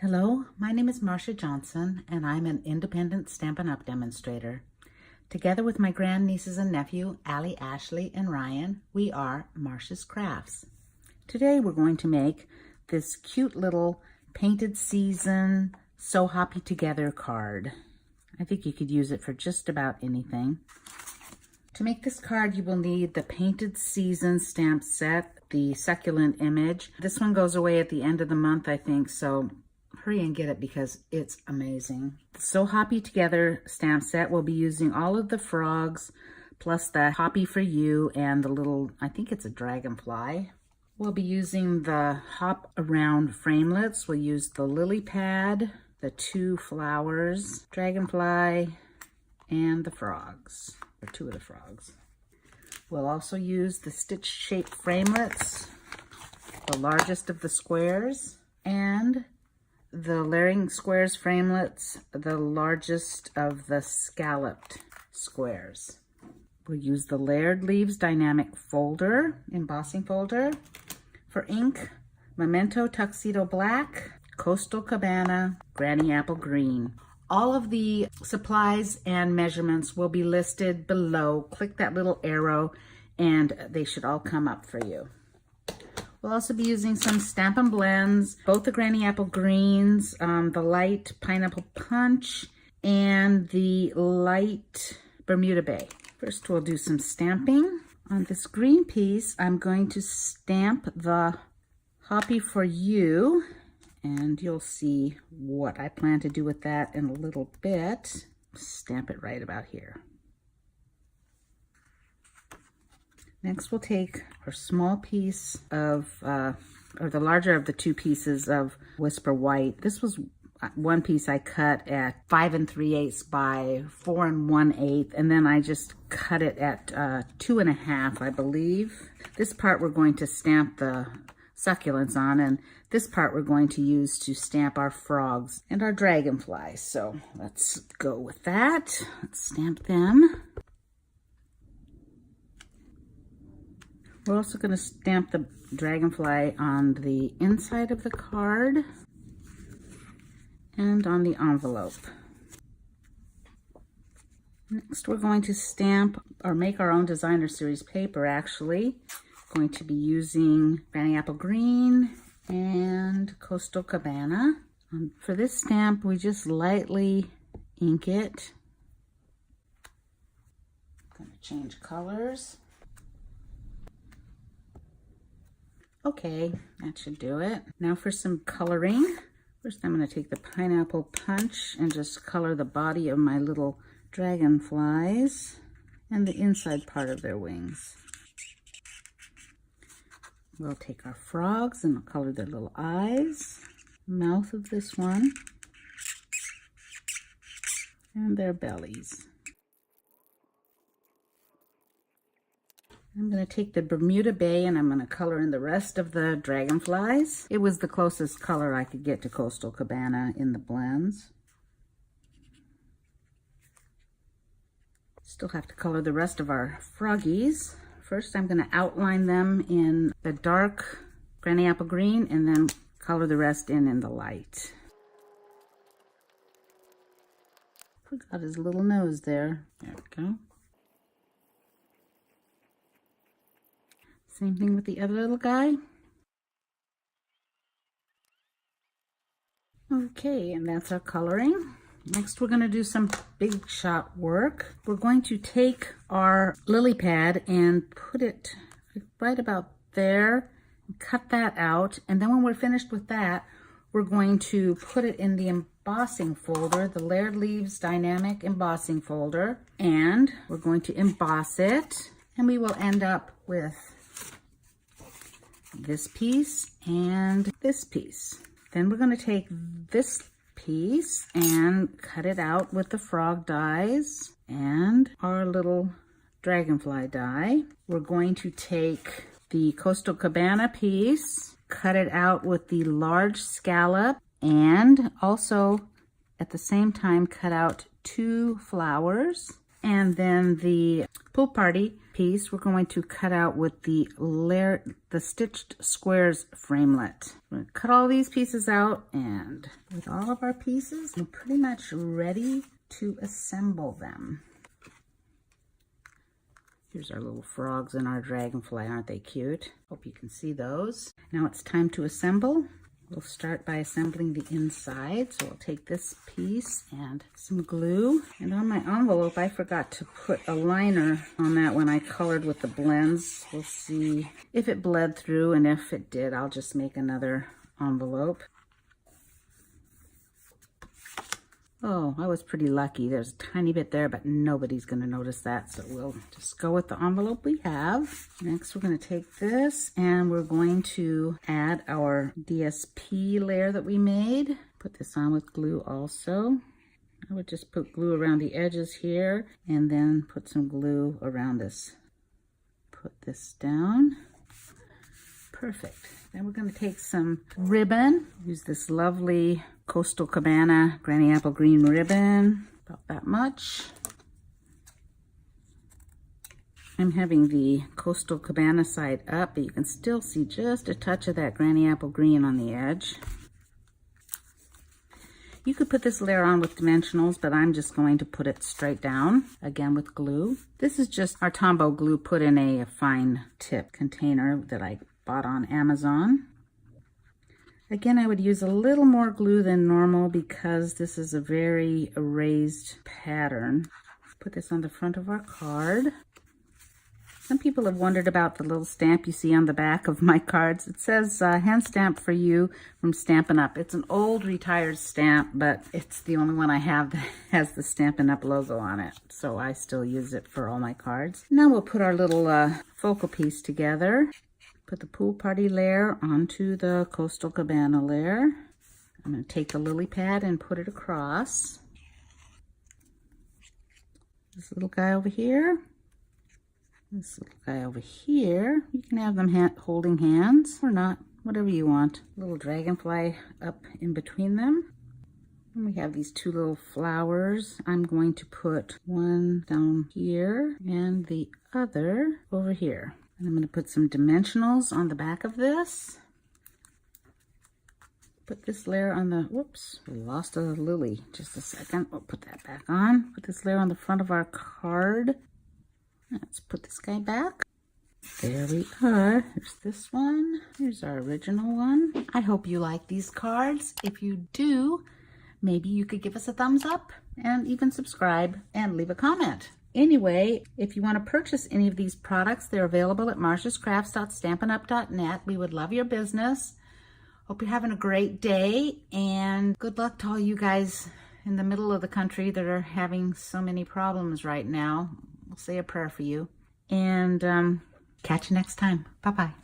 Hello, my name is Marcia Johnson, and I'm an independent Stampin' Up! Demonstrator. Together with my grandnieces and nephew, Allie, Ashley, and Ryan, we are Marcia's Crafts. Today we're going to make this cute little painted season So Hoppy Together card. I think you could use it for just about anything. To make this card, you will need the Painted Season stamp set, the succulent image. This one goes away at the end of the month, I think, so hurry and get it because it's amazing. The So Hoppy Together stamp set will be using all of the frogs, plus the Hoppy for You and the little, I think it's a dragonfly. We'll be using the Hop Around framelits. We'll use the lily pad, the 2 flowers, dragonfly, and the frogs, or 2 of the frogs. We'll also use the stitch-shaped framelits, the largest of the squares, and the layering squares framelits, the largest of the scalloped squares. We'll use the Layered Leaves Dynamic Folder, Embossing Folder. For ink, Memento Tuxedo Black, Coastal Cabana, Granny Apple Green. All of the supplies and measurements will be listed below. Click that little arrow and they should all come up for you. We'll also be using some Stampin' Blends, both the Granny Apple Greens, the light Pineapple Punch, and the light Bermuda Bay. First, we'll do some stamping. On this green piece, I'm going to stamp the Hoppy for You, and you'll see what I plan to do with that in a little bit. Stamp it right about here. Next, we'll take our small piece of, or the larger of the 2 pieces of Whisper White. This was one piece I cut at 5 3/8 by 4 1/8, and then I just cut it at 2 1/2, I believe. This part we're going to stamp the succulents on, and this part we're going to use to stamp our frogs and our dragonflies. So let's go with that. Let's stamp them. We're also going to stamp the dragonfly on the inside of the card and on the envelope. Next, we're going to stamp or make our own designer series paper, actually. Going to be using Granny Apple Green and Coastal Cabana. For this stamp, we just lightly ink it. I'm going to change colors. Okay, that should do it. Now for some coloring. First, I'm going to take the Pineapple Punch and just color the body of my little dragonflies and the inside part of their wings. We'll take our frogs and color their little eyes, mouth of this one, and their bellies. I'm going to take the Bermuda Bay and I'm going to color in the rest of the dragonflies. It was the closest color I could get to Coastal Cabana in the blends. Still have to color the rest of our froggies. First, I'm going to outline them in the dark Granny Apple Green and then color the rest in the light. Forgot his little nose there. There we go. Same thing with the other little guy. Okay, and that's our coloring. Next, we're going to do some big shot work. We're going to take our lily pad and put it right about there, cut that out, and then when we're finished with that, we're going to put it in the embossing folder, the Layered Leaves Dynamic Embossing Folder, and we're going to emboss it, and we will end up with this piece and this piece. Then we're going to take this piece and cut it out with the frog dies and our little dragonfly die. We're going to take the Coastal Cabana piece, cut it out with the large scallop, and also at the same time cut out 2 flowers. And then the Pool Party piece we're going to cut out with the stitched squares framelit. We're going to cut all these pieces out, and with all of our pieces, we're pretty much ready to assemble them. Here's our little frogs and our dragonfly. Aren't they cute? Hope you can see those. Now it's time to assemble. We'll start by assembling the inside. So we'll take this piece and some glue. And on my envelope, I forgot to put a liner on that when I colored with the blends. We'll see if it bled through, and if it did, I'll just make another envelope. Oh, I was pretty lucky. There's a tiny bit there, but nobody's going to notice that. So we'll just go with the envelope we have. Next, we're going to take this and we're going to add our DSP layer that we made. Put this on with glue also. I would just put glue around the edges here and then put some glue around this. Put this down. Perfect. Then we're going to take some ribbon. Use this lovely Coastal Cabana Granny Apple Green ribbon, about that much. I'm having the Coastal Cabana side up, but you can still see just a touch of that Granny Apple Green on the edge. You could put this layer on with dimensionals, but I'm just going to put it straight down, again with glue. This is just our Tombow glue put in a fine tip container that I bought on Amazon. Again, I would use a little more glue than normal because this is a very raised pattern. Put this on the front of our card. Some people have wondered about the little stamp you see on the back of my cards. It says hand stamp for you from Stampin'Up. It's an old retired stamp, but it's the only one I have that has the Stampin'Up logo on it. So I still use it for all my cards. Now we'll put our little focal piece together. Put the pool party layer onto the Coastal Cabana layer. I'm going to take the lily pad and put it across. This little guy over here. This little guy over here. You can have them holding hands or not, whatever you want. Little dragonfly up in between them. And we have these two little flowers. I'm going to put one down here and the other over here. And I'm going to put some dimensionals on the back of this. Put this layer on the, whoops, we lost a lily. Just a second, we'll put that back on. Put this layer on the front of our card. Let's put this guy back. There we are. Here's this one. Here's our original one. I hope you like these cards. If you do, maybe you could give us a thumbs up and even subscribe and leave a comment. Anyway, if you want to purchase any of these products, they're available at marciascrafts.stampinup.net. We would love your business. Hope you're having a great day, and good luck to all you guys in the middle of the country that are having so many problems right now. We'll say a prayer for you, and catch you next time. Bye-bye.